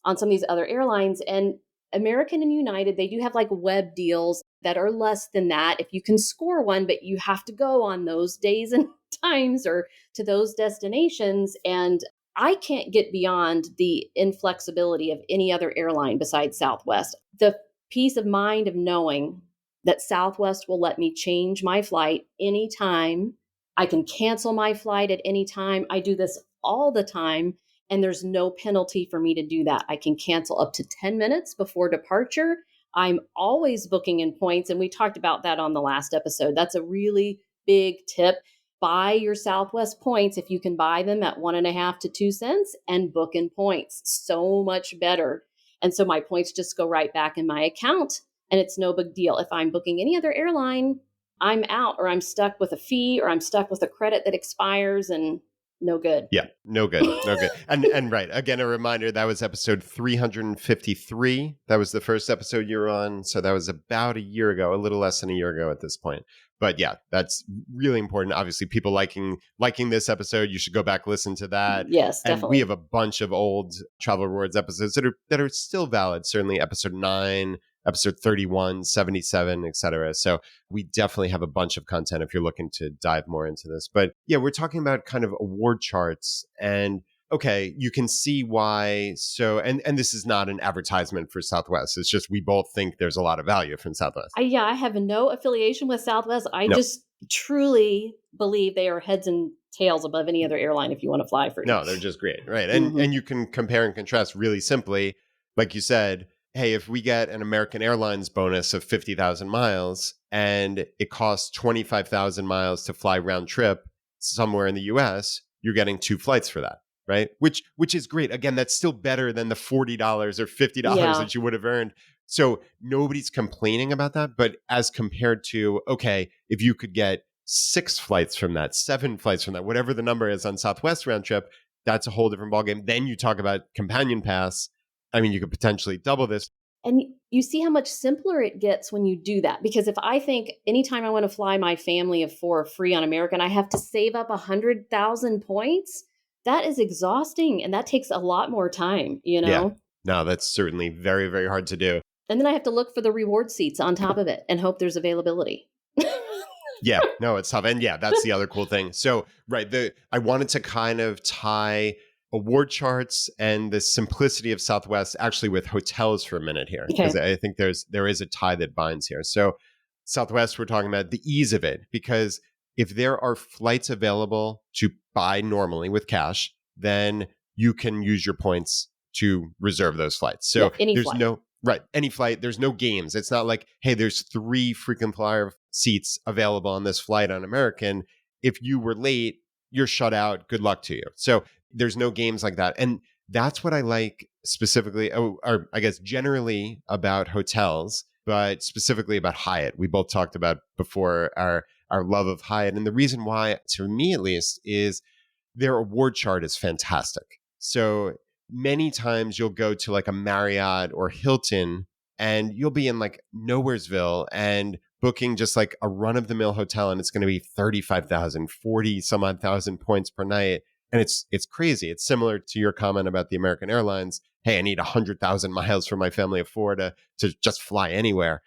on some of these other airlines. And American and United, they do have web deals that are less than that. If you can score one, but you have to go on those days and times or to those destinations. And I can't get beyond the inflexibility of any other airline besides Southwest. The peace of mind of knowing that Southwest will let me change my flight anytime. I can cancel my flight at any time. I do this all the time, and there's no penalty for me to do that. I can cancel up to 10 minutes before departure. I'm always booking in points, and we talked about that on the last episode. That's a really big tip. Buy your Southwest points if you can buy them at 1.5 to 2 cents and book in points. So much better. And so my points just go right back in my account and it's no big deal. If I'm booking any other airline, I'm out, or I'm stuck with a fee, or I'm stuck with a credit that expires, and no good. Yeah, no good, no good. And right, again, a reminder, that was episode 353. That was the first episode you were on. So that was about a year ago, a little less than a year ago at this point. But yeah, that's really important. Obviously, people liking this episode, you should go back, listen to that. Yes, And definitely. we have a bunch of old Travel Rewards episodes that are still valid. Certainly episode 9, episode 31, 77, etc. So we definitely have a bunch of content if you're looking to dive more into this. But yeah, we're talking about kind of award charts, and okay, you can see why. So, and this is not an advertisement for Southwest. It's just we both think there's a lot of value from Southwest. I have no affiliation with Southwest. I No. just truly believe they are heads and tails above any other airline if you want to fly free. No, they're just great, right? Mhm. And you can compare and contrast really simply, like you said. Hey, if we get an American Airlines bonus of 50,000 miles and it costs 25,000 miles to fly round trip somewhere in the US, you're getting 2 flights for that, right? Which is great. Again, that's still better than the $40 or $50 Yeah. that you would have earned. So nobody's complaining about that. But as compared to, okay, if you could get 6 flights from that, 7 flights from that, whatever the number is on Southwest round trip, that's a whole different ballgame. Then you talk about Companion Pass. I mean, you could potentially double this. And you see how much simpler it gets when you do that. Because if I think anytime I want to fly my family of 4 free on American, I have to save up 100,000 points. That is exhausting. And that takes a lot more time, you know? Yeah. No, that's certainly very, very hard to do. And then I have to look for the reward seats on top of it and hope there's availability. Yeah, no, it's tough. And yeah, that's the other cool thing. So, right, I wanted to kind of tie award charts and the simplicity of Southwest actually with hotels for a minute here, because I think there is a tie that binds here. So Southwest, we're talking about the ease of it, because if there are flights available to buy normally with cash, then you can use your points to reserve those flights. So Yeah, any there's flight. any flight. There's no games. It's not like, hey, there's 3 frequent flyer seats available on this flight on American. If you were late, you're shut out. Good luck to you. So there's no games like that. And that's what I like specifically, or I guess generally about hotels, but specifically about Hyatt. We both talked about before our love of Hyatt. And the reason why, to me at least, is their award chart is fantastic. So many times you'll go to like a Marriott or Hilton and you'll be in like Nowheresville and booking just like a run of the mill hotel, and it's going to be 35,000, 40 some odd thousand points per night. And it's crazy. It's similar to your comment about the American Airlines. Hey, I need 100,000 miles for my family of 4 to just fly anywhere.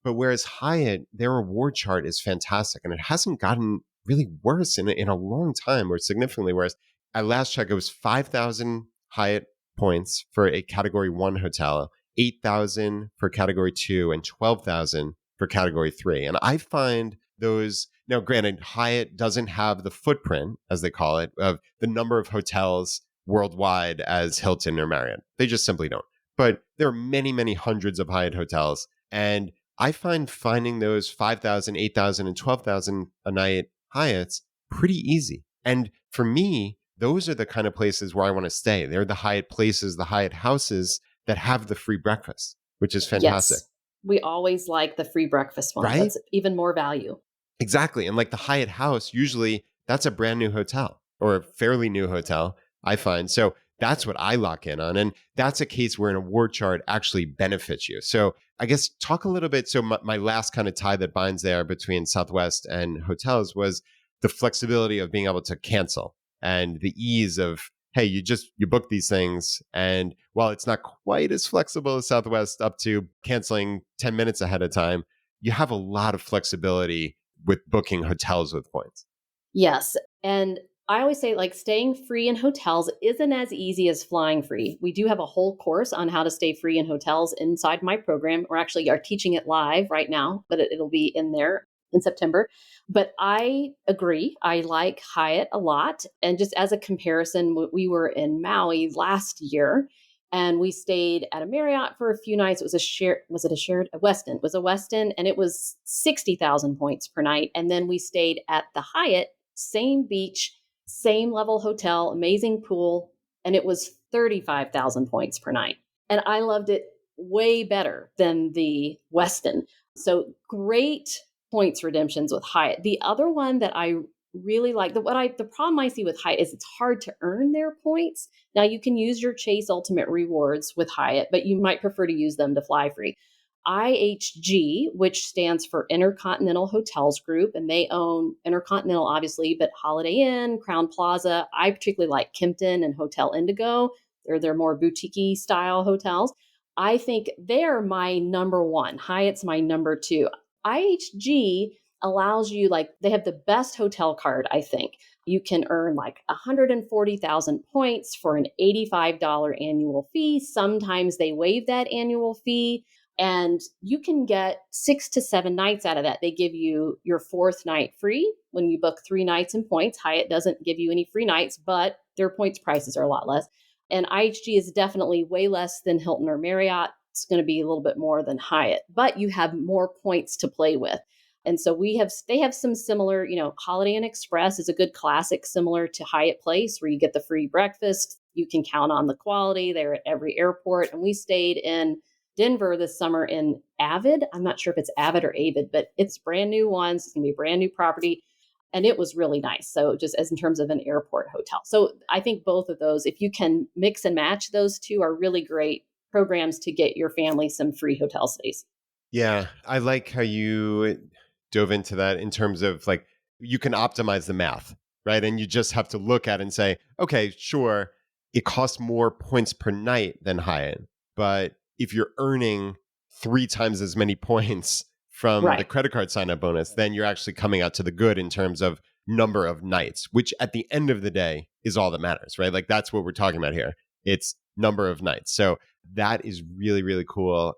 But whereas Hyatt, their reward chart is fantastic, and it hasn't gotten really worse in a long time, or significantly worse. At last check, it was 5,000 Hyatt points for a Category 1 hotel, 8,000 for Category 2, and 12,000 for Category 3. And I find those, now granted, Hyatt doesn't have the footprint, as they call it, of the number of hotels worldwide as Hilton or Marriott. They just simply don't. But there are many, many hundreds of Hyatt hotels. And I find finding those 5,000, 8,000, and 12,000 a night Hyatts pretty easy. And for me, those are the kind of places where I want to stay. They're the Hyatt places, the Hyatt houses that have the free breakfast, which is fantastic. Yes. We always like the free breakfast one. Right? That's even more value. Exactly. And like the Hyatt house, usually that's a brand new hotel or a fairly new hotel, I find. So that's what I lock in on. And that's a case where an award chart actually benefits you. So I guess talk a little bit. So my last kind of tie that binds there between Southwest and hotels was the flexibility of being able to cancel and the ease of, hey, you book these things. And while it's not quite as flexible as Southwest up to canceling 10 minutes ahead of time, you have a lot of flexibility with booking hotels with points. Yes. And I always say, like, staying free in hotels isn't as easy as flying free. We do have a whole course on how to stay free in hotels inside my program. We're actually are teaching it live right now, but it'll be in there in September. But I agree. I like Hyatt a lot. And just as a comparison, we were in Maui last year and we stayed at a Marriott for a few nights. It was a Westin. It was a Westin, and it was 60,000 points per night. And then we stayed at the Hyatt, same beach, same level hotel, amazing pool, and it was 35,000 points per night. And I loved it way better than the Westin. So great points redemptions with Hyatt. The other one that I really like, the problem I see with Hyatt is it's hard to earn their points. Now you can use your Chase Ultimate Rewards with Hyatt, but you might prefer to use them to fly free. IHG, which stands for Intercontinental Hotels Group, and they own Intercontinental, obviously, but Holiday Inn, Crown Plaza. I particularly like Kimpton and Hotel Indigo. They're more boutique style hotels. I think they're my number one. Hyatt's my number two. IHG allows you, like, they have the best hotel card, I think. You can earn like 140,000 points for an $85 annual fee. Sometimes they waive that annual fee. And you can get 6 to 7 nights out of that. They give you your fourth night free when you book 3 nights in points. Hyatt doesn't give you any free nights, but their points prices are a lot less. And IHG is definitely way less than Hilton or Marriott. It's going to be a little bit more than Hyatt, but you have more points to play with. And so they have some similar, Holiday Inn Express is a good classic similar to Hyatt Place where you get the free breakfast. You can count on the quality. They're at every airport. And we stayed in Denver this summer in Avid. I'm not sure if it's Avid or Avid, but it's brand new ones. It's going to be a brand new property. And it was really nice. So just as in terms of an airport hotel. So I think both of those, if you can mix and match those two, are really great programs to get your family some free hotel stays. Yeah, I like how you dove into that in terms of like, you can optimize the math, right? And you just have to look at it and say, okay, sure, it costs more points per night than Hyatt, but if you're earning 3 times as many points from the credit card sign up bonus, then you're actually coming out to the good in terms of number of nights, which at the end of the day is all that matters, right? Like that's what we're talking about here. It's number of nights. So that is really, really cool.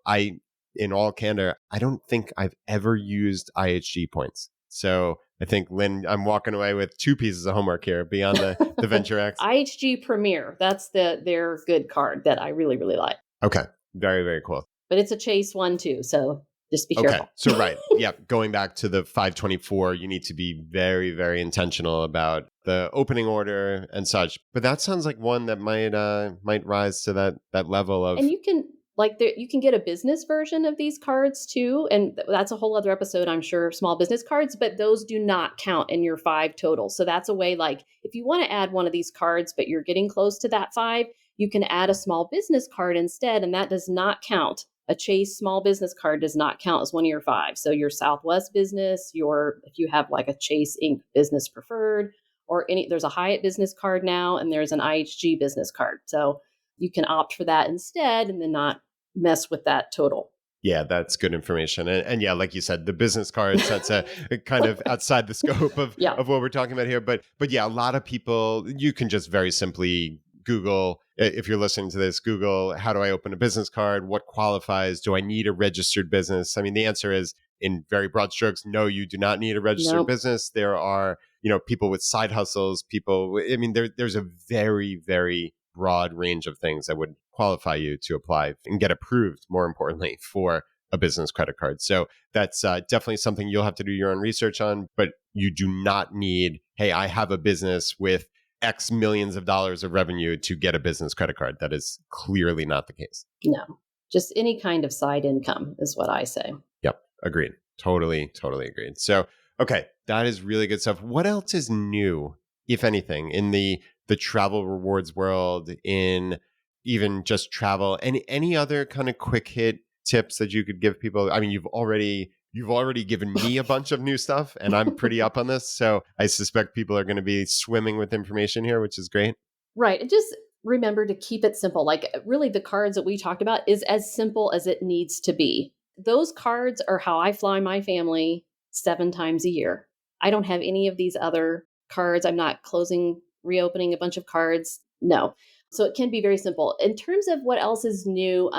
In all candor, I don't think I've ever used IHG points. So I think, Lynn, I'm walking away with 2 pieces of homework here beyond the Venture X. IHG Premier, that's their good card that I really, really like. Okay. Very, very cool. But it's a Chase one too. So just be careful. So right. Yeah. Going back to the 524, you need to be very, very intentional about the opening order and such. But that sounds like one that might rise to that level of. And you can get a business version of these cards too. And that's a whole other episode, I'm sure, small business cards, but those do not count in your 5 total. So that's a way, like if you want to add one of these cards, but you're getting close to that 5, you can add a small business card instead. And that does not count. A Chase small business card does not count as one of your 5. So your Southwest business, if you have like a Chase Inc. business preferred or there's a Hyatt business card now, and there's an IHG business card. So you can opt for that instead and then not mess with that total. Yeah, that's good information. And yeah, like you said, the business cards, that's a kind of outside the scope of what we're talking about here. But yeah, a lot of people, you can just very simply Google, if you're listening to this, Google, how do I open a business card? What qualifies? Do I need a registered business? I mean, the answer is in very broad strokes, no, you do not need a registered business. There are, people with side hustles, there's a very, very broad range of things that would qualify you to apply and get approved, more importantly, for a business credit card. So that's definitely something you'll have to do your own research on, but you do not need, hey, I have a business with X millions of dollars of revenue to get a business credit card. That is clearly not the case. No, just any kind of side income is what I say. Yep. Agreed. Totally agreed. So, okay. That is really good stuff. What else is new, if anything, in the travel rewards world, in even just travel? Any other kind of quick hit tips that you could give people? I mean, you've already given me a bunch of new stuff, and I'm pretty up on this. So I suspect people are going to be swimming with information here, which is great. Right. And just remember to keep it simple. Like really the cards that we talked about is as simple as it needs to be. Those cards are how I fly my family 7 times a year. I don't have any of these other cards. I'm not reopening a bunch of cards. No. So it can be very simple. In terms of what else is new,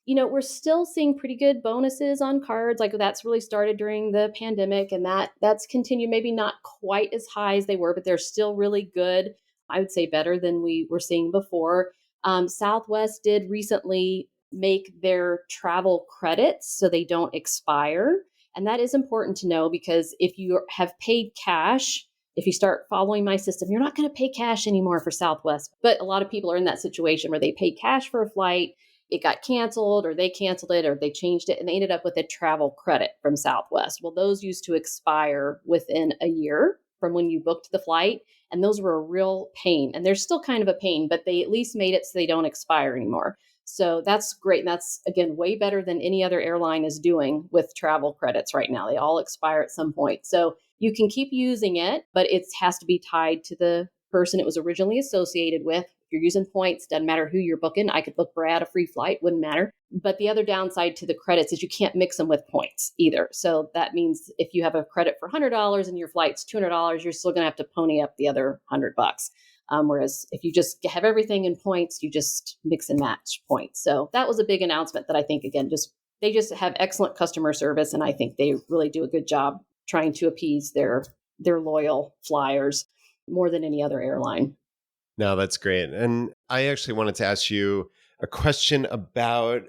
we're still seeing pretty good bonuses on cards. Like that's really started during the pandemic, and that's continued, maybe not quite as high as they were, but they're still really good. I would say better than we were seeing before. Southwest did recently make their travel credits so they don't expire. And that is important to know, because if you have paid cash, if you start following my system, you're not going to pay cash anymore for Southwest. But a lot of people are in that situation where they pay cash for a flight. it got canceled or they canceled it or they changed it and they ended up with a travel credit from Southwest. Well, those used to expire within a year from when you booked the flight. And those were a real pain. And they're still kind of a pain, but they at least made it so they don't expire anymore. So that's great. And that's, again, way better than any other airline is doing with travel credits right now. They all expire at some point. So you can keep using it, but it has to be tied to the person it was originally associated with. If you're using points, doesn't matter who you're booking. I could book Brad a free flight, wouldn't matter. But the other downside to the credits is you can't mix them with points either. So that means if you have a credit for $100 and your flight's $200, you're still going to have to pony up the other $100. Whereas if you just have everything in points, you just mix and match points. So that was a big announcement that I think, again, they just have excellent customer service. And I think they really do a good job trying to appease their loyal flyers more than any other airline. No, that's great. And I actually wanted to ask you a question about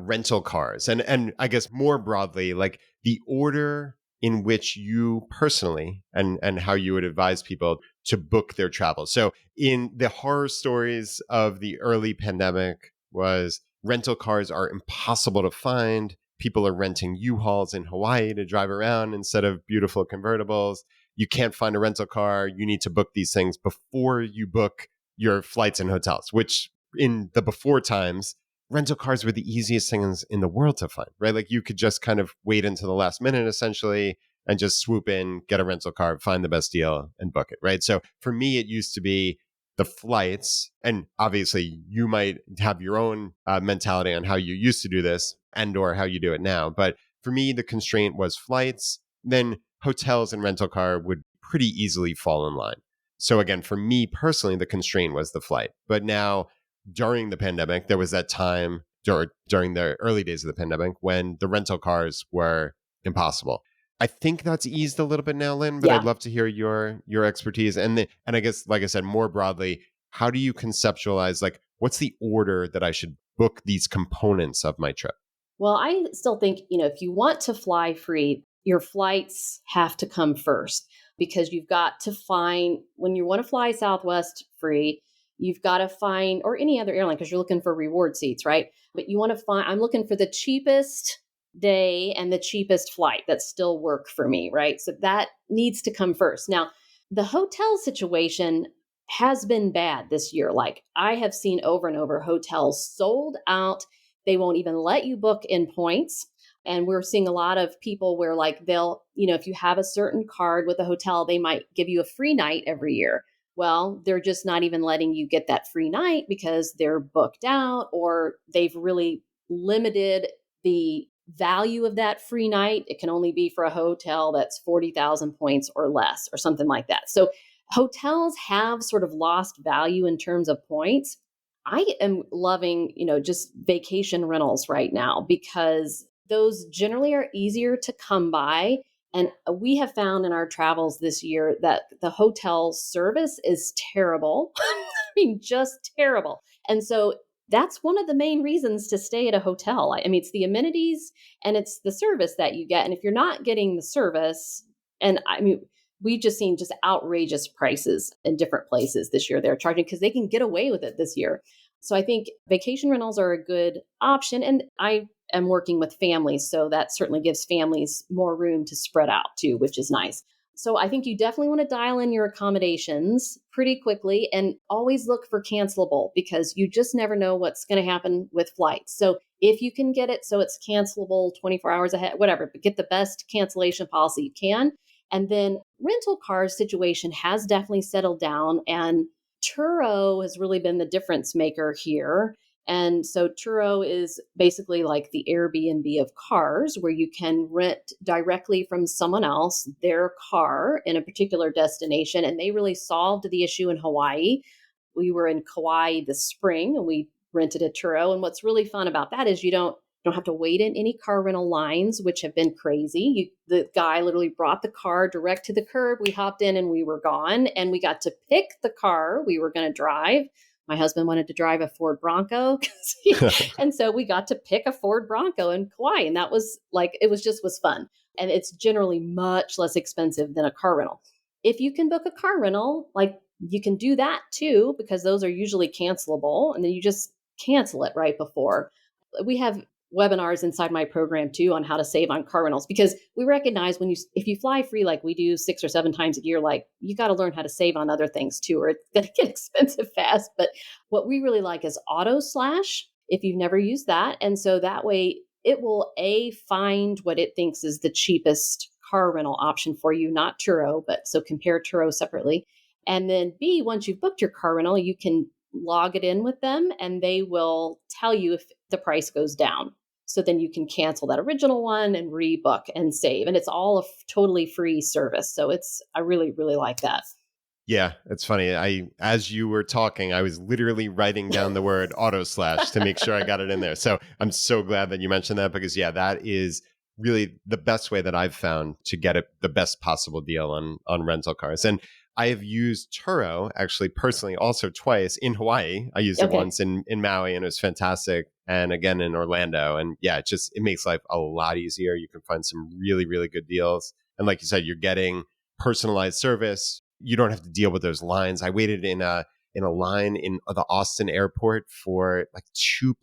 rental cars and I guess more broadly, like the order in which you personally and how you would advise people to book their travel. So in the horror stories of the early pandemic was rental cars are impossible to find. People are renting U-Hauls in Hawaii to drive around instead of beautiful convertibles. You can't find a rental car. You need to book these things before you book your flights and hotels, which in the before times, rental cars were the easiest things in the world to find, right? Like you could just kind of wait until the last minute essentially and just swoop in, get a rental car, find the best deal and book it, right? So for me, it used to be the flights. And obviously you might have your own mentality on how you used to do this and or how you do it now. But for me, the constraint was flights. Then hotels and rental car would pretty easily fall in line. So again, for me personally, the constraint was the flight. But now during the pandemic, there was that time during the early days of the pandemic when the rental cars were impossible. I think that's eased a little bit now, Lynn, but Yeah. I'd love to hear your expertise. And I guess, like I said, more broadly, how do you conceptualize, like, what's the order that I should book these components of my trip? Well, I still think, if you want to fly free, your flights have to come first because you've got to find, when you want to fly Southwest free, you've got to find, or any other airline, because you're looking for reward seats, right? But you want to find, I'm looking for the cheapest day and the cheapest flight that still work for me, right? So that needs to come first. Now, the hotel situation has been bad this year. Like I have seen over and over hotels sold out. They won't even let you book in points. And we're seeing a lot of people where like they'll, if you have a certain card with a hotel, they might give you a free night every year. Well, they're just not even letting you get that free night because they're booked out or they've really limited the value of that free night. It can only be for a hotel that's 40,000 points or less or something like that. So hotels have sort of lost value in terms of points. I am loving, just vacation rentals right now because those generally are easier to come by. And we have found in our travels this year that the hotel service is terrible. I mean, just terrible. And so that's one of the main reasons to stay at a hotel. I mean, it's the amenities and it's the service that you get. And if you're not getting the service, and I mean, we've just seen just outrageous prices in different places this year they're charging because they can get away with it this year. So I think vacation rentals are a good option. And I am working with families, so that certainly gives families more room to spread out too, which is nice. So I think you definitely want to dial in your accommodations pretty quickly and always look for cancelable because you just never know what's going to happen with flights. So if you can get it so it's cancelable 24 hours ahead, whatever, but get the best cancellation policy you can. And then rental car situation has definitely settled down, and Turo has really been the difference maker here. And so Turo is basically like the Airbnb of cars where you can rent directly from someone else their car in a particular destination. And they really solved the issue in Hawaii. We were in Kauai this spring and we rented a Turo. And what's really fun about that is you don't have to wait in any car rental lines, which have been crazy. The guy literally brought the car direct to the curb. We hopped in and we were gone. And we got to pick the car we were going to drive. My husband wanted to drive a Ford Bronco. And so we got to pick a Ford Bronco in Kauai. And that was like, it was fun. And it's generally much less expensive than a car rental. If you can book a car rental, like you can do that too, because those are usually cancelable. And then you just cancel it right before. We have webinars inside my program too on how to save on car rentals, because we recognize if you fly free like we do 6 or 7 times a year, like you got to learn how to save on other things too, or it's going to get expensive fast. But what we really like is auto slash, if you've never used that. And so that way it will find what it thinks is the cheapest car rental option for you, not Turo, but so compare Turo separately. And then B, once you've booked your car rental, you can log it in with them and they will tell you if the price goes down. So then you can cancel that original one and rebook and save. And it's all a totally free service. So I really, really like that. Yeah, it's funny. As you were talking, I was literally writing down the word auto slash to make sure I got it in there. So I'm so glad that you mentioned that, because that is really the best way that I've found to get the best possible deal on rental cars. And I have used Turo actually personally also twice in Hawaii. I used it once in Maui and it was fantastic. And again in Orlando. And it makes life a lot easier. You can find some really, really good deals. And like you said, you're getting personalized service. You don't have to deal with those lines. I waited in a line in the Austin airport for like 2+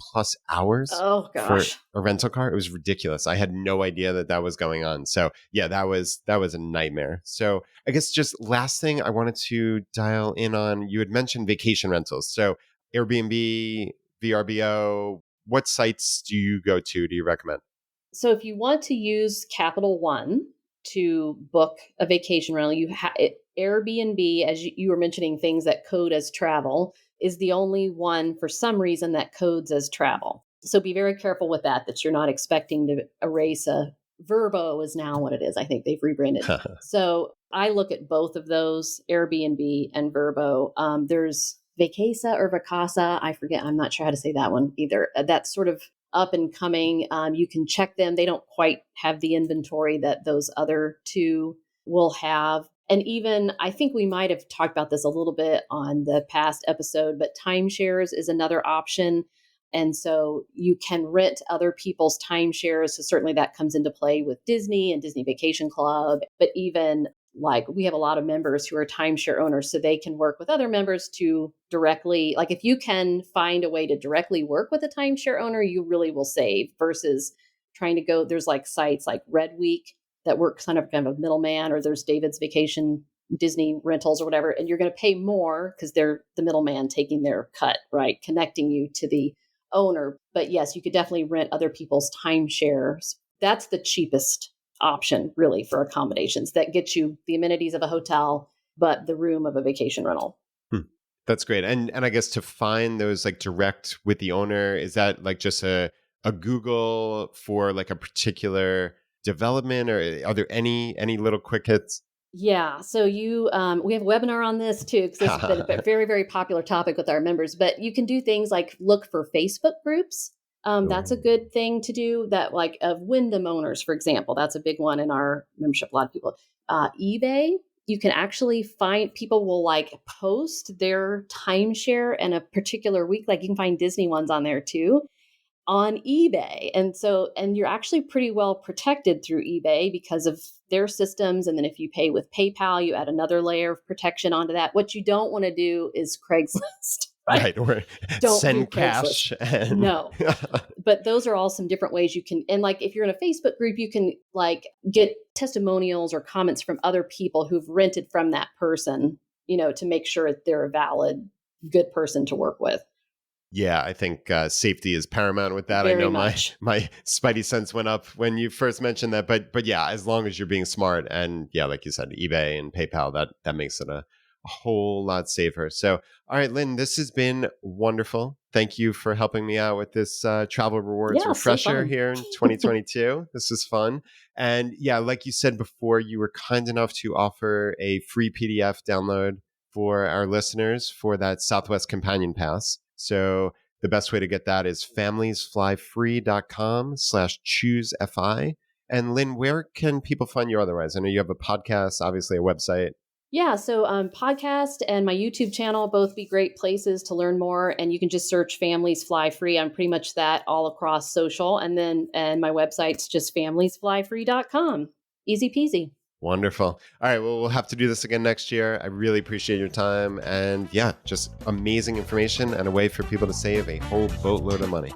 hours for a rental car. It was ridiculous. I had no idea that was going on. So that was a nightmare. So I guess just last thing I wanted to dial in on, you had mentioned vacation rentals. So Airbnb, VRBO, what sites do you go to? Do you recommend? So if you want to use Capital One to book a vacation rental, Airbnb, as you were mentioning, things that code as travel, is the only one for some reason that codes as travel. So be very careful with that you're not expecting to erase Vrbo is now what it is. I think they've rebranded. So I look at both of those, Airbnb and Vrbo. There's Vacasa or Vacasa. I forget. I'm not sure how to say that one either. That's sort of up and coming. You can check them. They don't quite have the inventory that those other two will have. And even, I think we might have talked about this a little bit on the past episode, but timeshares is another option. And so you can rent other people's timeshares. So certainly that comes into play with Disney and Disney Vacation Club. But even like we have a lot of members who are timeshare owners, so they can work with other members to directly, like if you can find a way to directly work with a timeshare owner, you really will save versus trying to go, there's like sites like Red Week that work kind of a middleman, or there's David's Vacation, Disney Rentals or whatever, and you're going to pay more because they're the middleman taking their cut, right? Connecting you to the owner. But yes, you could definitely rent other people's timeshares. That's the cheapest option really for accommodations that gets you the amenities of a hotel, but the room of a vacation rental. That's great. And I guess to find those like direct with the owner, is that like just a Google for like a particular development, or are there any little quick hits? Yeah. So we have a webinar on this too, because this has been a very, very popular topic with our members, but you can do things like look for Facebook groups. That's a good thing to do, that like of Wyndham owners, for example. That's a big one in our membership. A lot of people, eBay, you can actually find people will like post their timeshare in a particular week. Like you can find Disney ones on there too, on eBay. And you're actually pretty well protected through eBay because of their systems. And then if you pay with PayPal, you add another layer of protection onto that. What you don't want to do is Craigslist. Right. Or don't send cash. No. But those are all some different ways you can. And like if you're in a Facebook group, you can like get testimonials or comments from other people who've rented from that person, to make sure that they're a valid, good person to work with. Yeah, I think safety is paramount with that. Very I know much. my spidey sense went up when you first mentioned that, but yeah, as long as you're being smart, and yeah, like you said, eBay and PayPal, that makes it a whole lot safer. So, all right, Lynn, this has been wonderful. Thank you for helping me out with this travel rewards refresher here in 2022. This is fun. And yeah, like you said before, you were kind enough to offer a free PDF download for our listeners for that Southwest Companion Pass. So the best way to get that is familiesflyfree.com/choosefi. And Lynn, where can people find you otherwise? I know you have a podcast, obviously a website. Yeah, so podcast and my YouTube channel both be great places to learn more. And you can just search Families Fly Free. I'm pretty much that all across social. And my website's just familiesflyfree.com. Easy peasy. Wonderful. All right. Well, we'll have to do this again next year. I really appreciate your time. And yeah, just amazing information and a way for people to save a whole boatload of money.